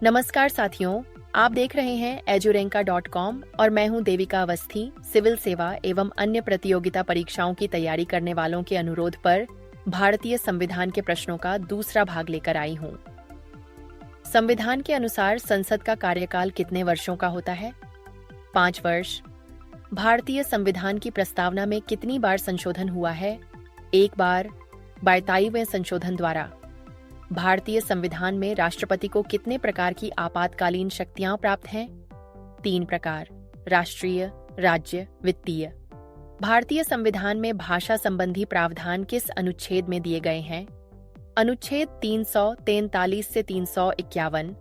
नमस्कार साथियों, आप देख रहे हैं edurenka.com और मैं हूं देविका अवस्थी। सिविल सेवा एवं अन्य प्रतियोगिता परीक्षाओं की तैयारी करने वालों के अनुरोध पर भारतीय संविधान के प्रश्नों का दूसरा भाग लेकर आई हूं। संविधान के अनुसार संसद का कार्यकाल कितने वर्षों का होता है? 5 वर्ष। भारतीय संविधान की प्रस्तावना में कितनी बार संशोधन हुआ है? 1 बार। 42वें संशोधन द्वारा भारतीय संविधान में राष्ट्रपति को कितने प्रकार की आपातकालीन शक्तियां प्राप्त हैं? 3 प्रकार: राष्ट्रीय, राज्य, वित्तीय। भारतीय संविधान में भाषा संबंधी प्रावधान किस अनुच्छेद में दिए गए हैं? अनुच्छेद 343 से 351।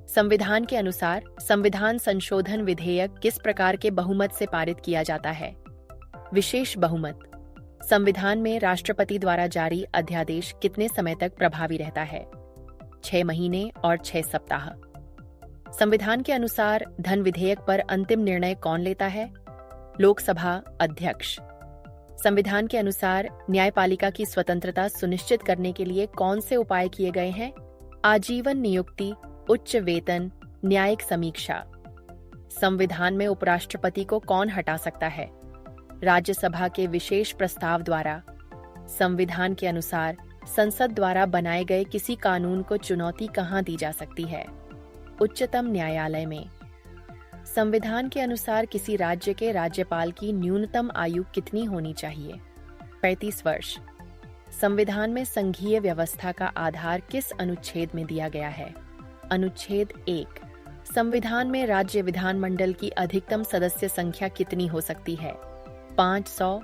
संविधान के अनुसार संविधान संशोधन विधेयक किस प्रकार के बहुमत से पारित किया जाता है? विशेष बहुमत। संविधान में राष्ट्रपति द्वारा जारी अध्यादेश कितने समय तक प्रभावी रहता है? 6 महीने और 6 सप्ताह। संविधान के अनुसार धन विधेयक पर अंतिम निर्णय कौन लेता है? लोकसभा अध्यक्ष। संविधान के अनुसार न्यायपालिका की स्वतंत्रता सुनिश्चित करने के लिए कौन से उपाय किए गए हैं? आजीवन नियुक्ति, उच्च वेतन, न्यायिक समीक्षा। संविधान में उपराष्ट्रपति को कौन हटा सकता है? राज्यसभा के विशेष प्रस्ताव द्वारा। संविधान के अनुसार संसद द्वारा बनाए गए किसी कानून को चुनौती कहां दी जा सकती है? उच्चतम न्यायालय में। संविधान के अनुसार किसी राज्य के राज्यपाल की न्यूनतम आयु कितनी होनी चाहिए? 35 वर्ष। संविधान में संघीय व्यवस्था का आधार किस अनुच्छेद में दिया गया है? अनुच्छेद 1। संविधान में राज्य विधानमंडल की अधिकतम सदस्य संख्या कितनी हो सकती है? 500।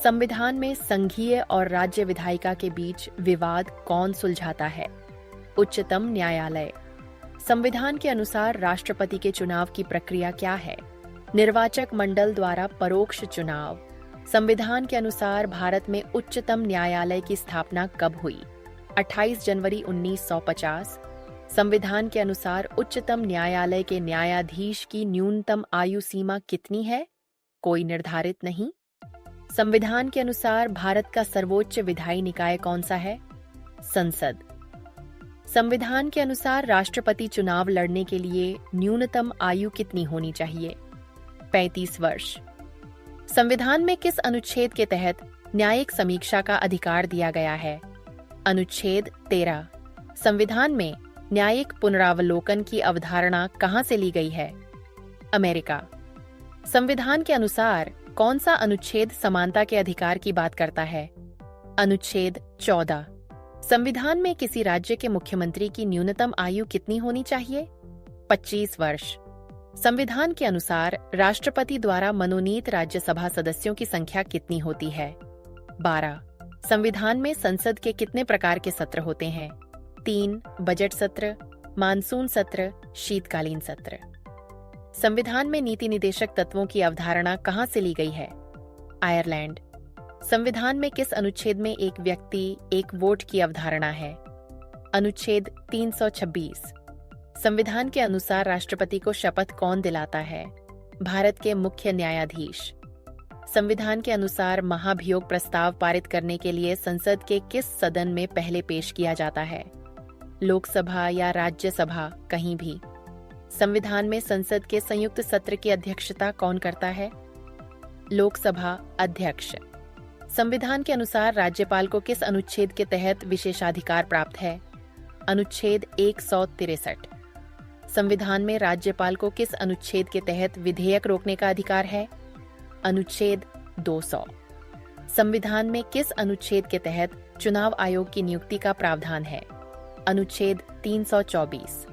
संविधान में संघीय और राज्य विधायिका के बीच विवाद कौन सुलझाता है? उच्चतम न्यायालय। संविधान के अनुसार राष्ट्रपति के चुनाव की प्रक्रिया क्या है? निर्वाचक मंडल द्वारा परोक्ष चुनाव। संविधान के अनुसार भारत में उच्चतम न्यायालय की स्थापना कब हुई? 28 जनवरी 1950। संविधान के अनुसार उच्चतम न्यायालय के न्यायाधीश की न्यूनतम आयु सीमा कितनी है? कोई निर्धारित नहीं। संविधान के अनुसार भारत का सर्वोच्च विधायी निकाय कौन सा है? संसद। संविधान के अनुसार राष्ट्रपति चुनाव लड़ने के लिए न्यूनतम आयु कितनी होनी चाहिए? 35 वर्ष। संविधान में किस अनुच्छेद के तहत न्यायिक समीक्षा का अधिकार दिया गया है? अनुच्छेद 13। संविधान में न्यायिक पुनरावलोकन की अवधारणा कहां से ली गई है? अमेरिका। संविधान के अनुसार कौन सा अनुच्छेद समानता के अधिकार की बात करता है? अनुच्छेद 14। संविधान में किसी राज्य के मुख्यमंत्री की न्यूनतम आयु कितनी होनी चाहिए? 25 वर्ष। संविधान के अनुसार राष्ट्रपति द्वारा मनोनीत राज्यसभा सदस्यों की संख्या कितनी होती है? 12। संविधान में संसद के कितने प्रकार के सत्र होते हैं? 3। बजट सत्र, मानसून सत्र, शीतकालीन सत्र। संविधान में नीति निदेशक तत्वों की अवधारणा कहां से ली गई है? आयरलैंड। संविधान में किस अनुच्छेद में एक व्यक्ति एक वोट की अवधारणा है? अनुच्छेद 326। संविधान के अनुसार राष्ट्रपति को शपथ कौन दिलाता है? भारत के मुख्य न्यायाधीश। संविधान के अनुसार महाभियोग प्रस्ताव पारित करने के लिए संसद के किस सदन में पहले पेश किया जाता है? लोकसभा या राज्यसभा, कहीं भी। संविधान में संसद के संयुक्त सत्र की अध्यक्षता कौन करता है? लोकसभा अध्यक्ष। संविधान के अनुसार राज्यपाल को किस अनुच्छेद के तहत विशेषाधिकार प्राप्त है? अनुच्छेद 163। संविधान में राज्यपाल को किस अनुच्छेद के तहत विधेयक रोकने का अधिकार है? अनुच्छेद 200। संविधान में किस अनुच्छेद के तहत चुनाव आयोग की नियुक्ति का प्रावधान है? अनुच्छेद 324।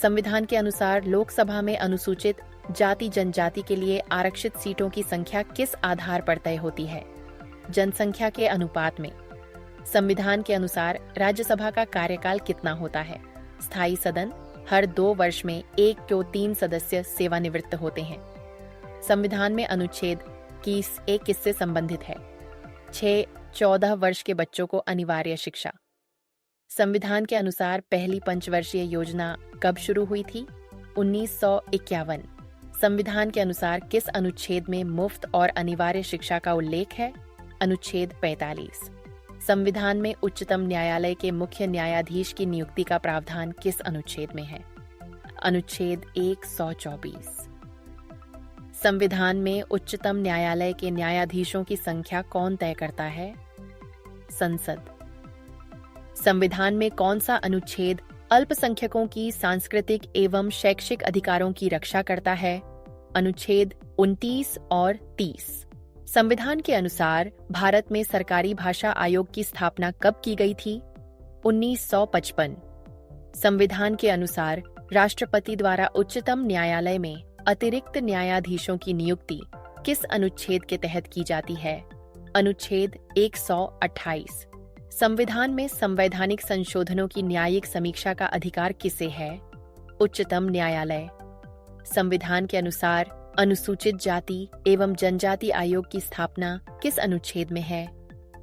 संविधान के अनुसार लोकसभा में अनुसूचित जाति जनजाति के लिए आरक्षित सीटों की संख्या किस आधार पर तय होती है? जनसंख्या के अनुपात में। संविधान के अनुसार राज्यसभा का कार्यकाल कितना होता है? स्थायी सदन। हर 2 वर्ष में 1 को 3 सदस्य सेवानिवृत्त होते हैं। संविधान में अनुच्छेद 21 किससे संबंधित है? 6-14 वर्ष के बच्चों को अनिवार्य शिक्षा। संविधान के अनुसार पहली पंचवर्षीय योजना कब शुरू हुई थी? 1951। संविधान के अनुसार किस अनुच्छेद में मुफ्त और अनिवार्य शिक्षा का उल्लेख है? अनुच्छेद 45। संविधान में उच्चतम न्यायालय के मुख्य न्यायाधीश की नियुक्ति का प्रावधान किस अनुच्छेद में है? अनुच्छेद 124। संविधान में उच्चतम न्यायालय के न्यायाधीशों की संख्या कौन तय करता है? संसद। संविधान में कौन सा अनुच्छेद अल्पसंख्यकों की सांस्कृतिक एवं शैक्षिक अधिकारों की रक्षा करता है? अनुच्छेद 29 और 30। संविधान के अनुसार भारत में सरकारी भाषा आयोग की स्थापना कब की गई थी? 1955। संविधान के अनुसार राष्ट्रपति द्वारा उच्चतम न्यायालय में अतिरिक्त न्यायाधीशों की नियुक्ति किस अनुच्छेद के तहत की जाती है? अनुच्छेद 128। संविधान में संवैधानिक संशोधनों की न्यायिक समीक्षा का अधिकार किसे है? उच्चतम न्यायालय। संविधान के अनुसार अनुसूचित जाति एवं जनजाति आयोग की स्थापना किस अनुच्छेद में है?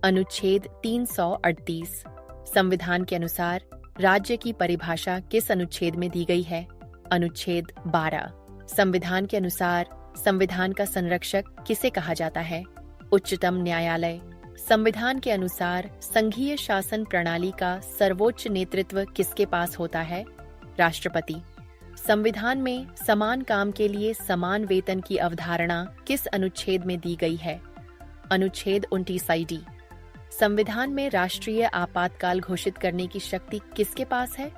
अनुच्छेद 338। संविधान के अनुसार राज्य की परिभाषा किस अनुच्छेद में दी गई है? अनुच्छेद 12। संविधान के अनुसार संविधान का संरक्षक किसे कहा जाता है? उच्चतम न्यायालय। संविधान के अनुसार संघीय शासन प्रणाली का सर्वोच्च नेतृत्व किसके पास होता है? राष्ट्रपति। संविधान में समान काम के लिए समान वेतन की अवधारणा किस अनुच्छेद में दी गई है? अनुच्छेद 29 संविधान में राष्ट्रीय आपातकाल घोषित करने की शक्ति किसके पास है?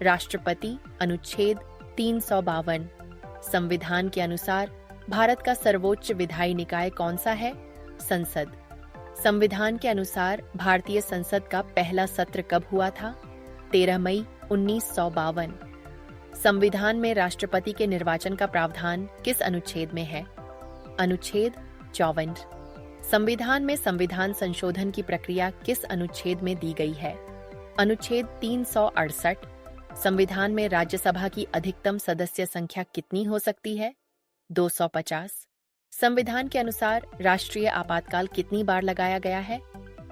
राष्ट्रपति। अनुच्छेद 352। संविधान के अनुसार भारत का सर्वोच्च विधायी निकाय कौन सा है? संसद। संविधान के अनुसार भारतीय संसद का पहला सत्र कब हुआ था? 13 मई 1952। संविधान में राष्ट्रपति के निर्वाचन का प्रावधान किस अनुच्छेद में है? अनुच्छेद 54। संविधान में संविधान संशोधन की प्रक्रिया किस अनुच्छेद में दी गई है? अनुच्छेद 368। संविधान में राज्यसभा की अधिकतम सदस्य संख्या कितनी हो सकती है? 250। संविधान के अनुसार राष्ट्रीय आपातकाल कितनी बार लगाया गया है?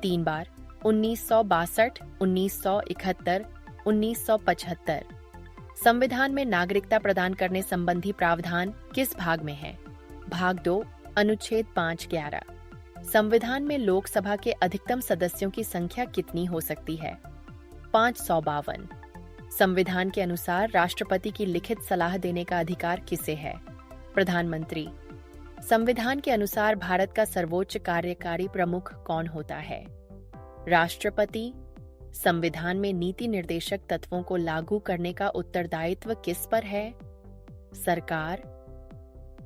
3 बार। 1962, 1971, 1975। संविधान में नागरिकता प्रदान करने संबंधी प्रावधान किस भाग में है? भाग 2, अनुच्छेद 511। संविधान में लोकसभा के अधिकतम सदस्यों की संख्या कितनी हो सकती है? 552। संविधान के अनुसार राष्ट्रपति की लिखित सलाह देने का अधिकार किसे है? प्रधानमंत्री। संविधान के अनुसार भारत का सर्वोच्च कार्यकारी प्रमुख कौन होता है? राष्ट्रपति। संविधान में नीति निर्देशक तत्वों को लागू करने का उत्तरदायित्व किस पर है? सरकार।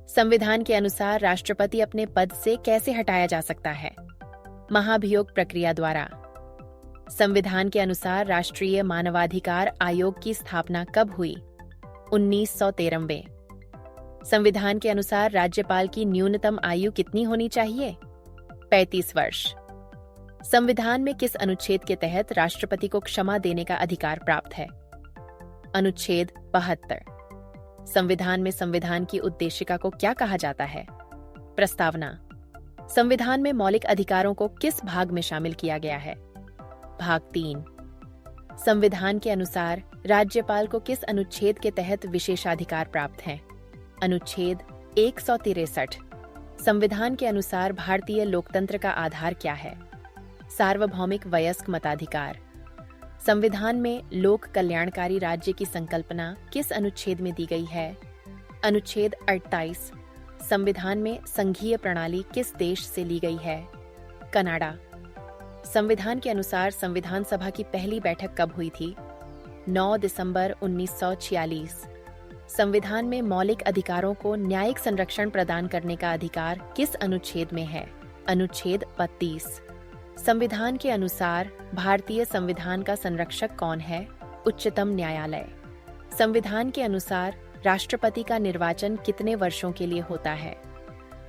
संविधान के अनुसार राष्ट्रपति अपने पद से कैसे हटाया जा सकता है? महाभियोग प्रक्रिया द्वारा। संविधान के अनुसार राष्ट्रीय मानवाधिकार आयोग की स्थापना कब हुई? 1993। संविधान के अनुसार राज्यपाल की न्यूनतम आयु कितनी होनी चाहिए? 35 वर्ष। संविधान में किस अनुच्छेद के तहत राष्ट्रपति को क्षमा देने का अधिकार प्राप्त है? अनुच्छेद 72। संविधान में संविधान की उद्देशिका को क्या कहा जाता है? प्रस्तावना। संविधान में मौलिक अधिकारों को किस भाग में शामिल किया गया है? भाग 3। संविधान के अनुसार राज्यपाल को किस अनुच्छेद के तहत विशेषाधिकार प्राप्त हैं? अनुच्छेद 163। संविधान के अनुसार भारतीय लोकतंत्र का आधार क्या है? सार्वभौमिक वयस्क मताधिकार। संविधान में लोक कल्याणकारी राज्य की संकल्पना किस अनुच्छेद में दी गई है? अनुच्छेद 28। संविधान में संघीय प्रणाली किस देश से ली गई है? कनाडा। संविधान के अनुसार संविधान सभा की पहली बैठक कब हुई थी? 9 दिसंबर 1946। संविधान में मौलिक अधिकारों को न्यायिक संरक्षण प्रदान करने का अधिकार किस अनुच्छेद में है? अनुच्छेद 32। संविधान के अनुसार भारतीय संविधान का संरक्षक कौन है? उच्चतम न्यायालय। संविधान के अनुसार राष्ट्रपति का निर्वाचन कितने वर्षों के लिए होता है?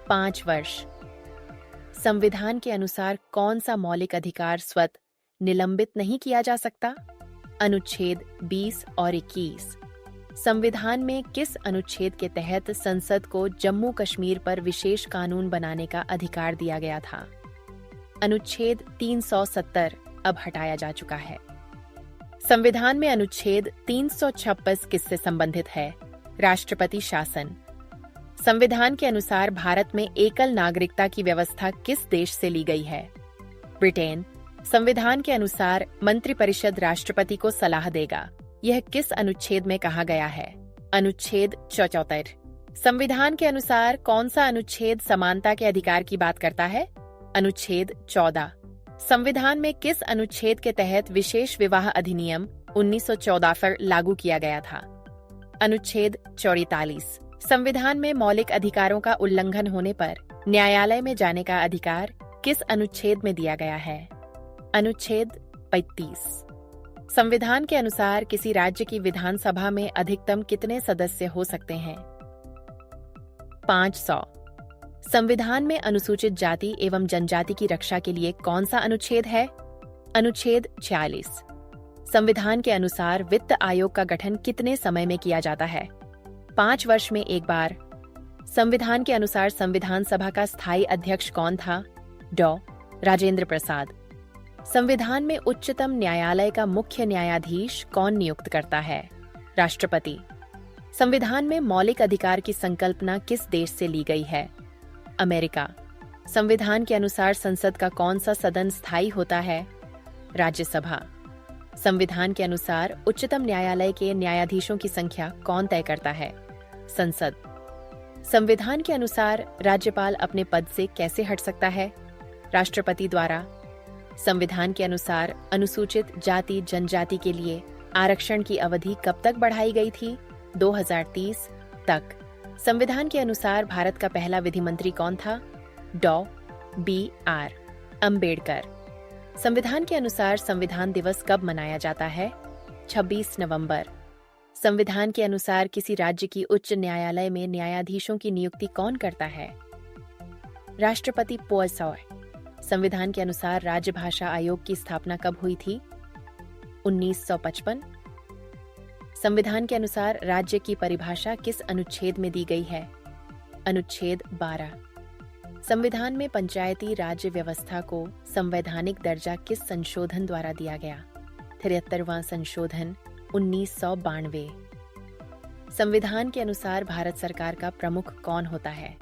5 वर्ष। संविधान के अनुसार कौन सा मौलिक अधिकार स्वतः निलंबित नहीं किया जा सकता? अनुच्छेद 20 और 21। संविधान में किस अनुच्छेद के तहत संसद को जम्मू कश्मीर पर विशेष कानून बनाने का अधिकार दिया गया था? अनुच्छेद 370 अब हटाया जा चुका है। संविधान में अनुच्छेद 326 किससे संबंधित है? राष्ट्रपति शासन। संविधान के अनुसार भारत में एकल नागरिकता की व्यवस्था किस देश से ली गई है? ब्रिटेन। संविधान के अनुसार मंत्रिपरिषद राष्ट्रपति को सलाह देगा, यह किस अनुच्छेद में कहा गया है? अनुच्छेद 74। संविधान के अनुसार कौन सा अनुच्छेद समानता के अधिकार की बात करता है? अनुच्छेद 14। संविधान में किस अनुच्छेद के तहत विशेष विवाह अधिनियम 1914 पर लागू किया गया था? अनुच्छेद 44। संविधान में मौलिक अधिकारों का उल्लंघन होने पर न्यायालय में जाने का अधिकार किस अनुच्छेद में दिया गया है? अनुच्छेद 35। संविधान के अनुसार किसी राज्य की विधानसभा में अधिकतम कितने सदस्य हो सकते हैं? 500। संविधान में अनुसूचित जाति एवं जनजाति की रक्षा के लिए कौन सा अनुच्छेद है? अनुच्छेद 46। संविधान के अनुसार वित्त आयोग का गठन कितने समय में किया जाता है? 5 वर्ष में एक बार। संविधान के अनुसार संविधान सभा का स्थायी अध्यक्ष कौन था? डॉ. राजेंद्र प्रसाद। संविधान में उच्चतम न्यायालय का मुख्य न्यायाधीश कौन नियुक्त करता है? राष्ट्रपति। संविधान में मौलिक अधिकार की संकल्पना किस देश से ली गई है? अमेरिका। संविधान के अनुसार संसद का कौन सा सदन स्थायी होता है? राज्यसभा। संविधान के अनुसार उच्चतम न्यायालय के न्यायाधीशों की संख्या कौन तय करता है? संसद। संविधान के अनुसार राज्यपाल अपने पद से कैसे हट सकता है? राष्ट्रपति द्वारा। संविधान के अनुसार अनुसूचित जाति जनजाति के लिए आरक्षण की अवधि कब तक बढ़ाई गई थी? 2030 तक। संविधान के अनुसार भारत का पहला विधि मंत्री कौन था? डॉ. बी.आर. अंबेडकर। संविधान के अनुसार संविधान दिवस कब मनाया जाता है? 26 नवंबर। संविधान के अनुसार किसी राज्य की उच्च न्यायालय में न्यायाधीशों की नियुक्ति कौन करता है? राष्ट्रपति पोयसॉय। संविधान के अनुसार राज्य भाषा आयोग की स्थापना कब हुई थी? 1955। संविधान के अनुसार राज्य की परिभाषा किस अनुच्छेद में दी गई है? अनुच्छेद 12। संविधान में पंचायती राज्य व्यवस्था को संवैधानिक दर्जा किस संशोधन द्वारा दिया गया? 73वां संशोधन 1992। संविधान के अनुसार भारत सरकार का प्रमुख कौन होता है?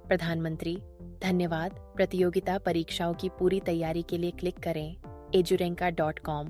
प्रधानमंत्री। धन्यवाद। प्रतियोगिता परीक्षाओं की पूरी तैयारी के लिए क्लिक करें edurenka.com।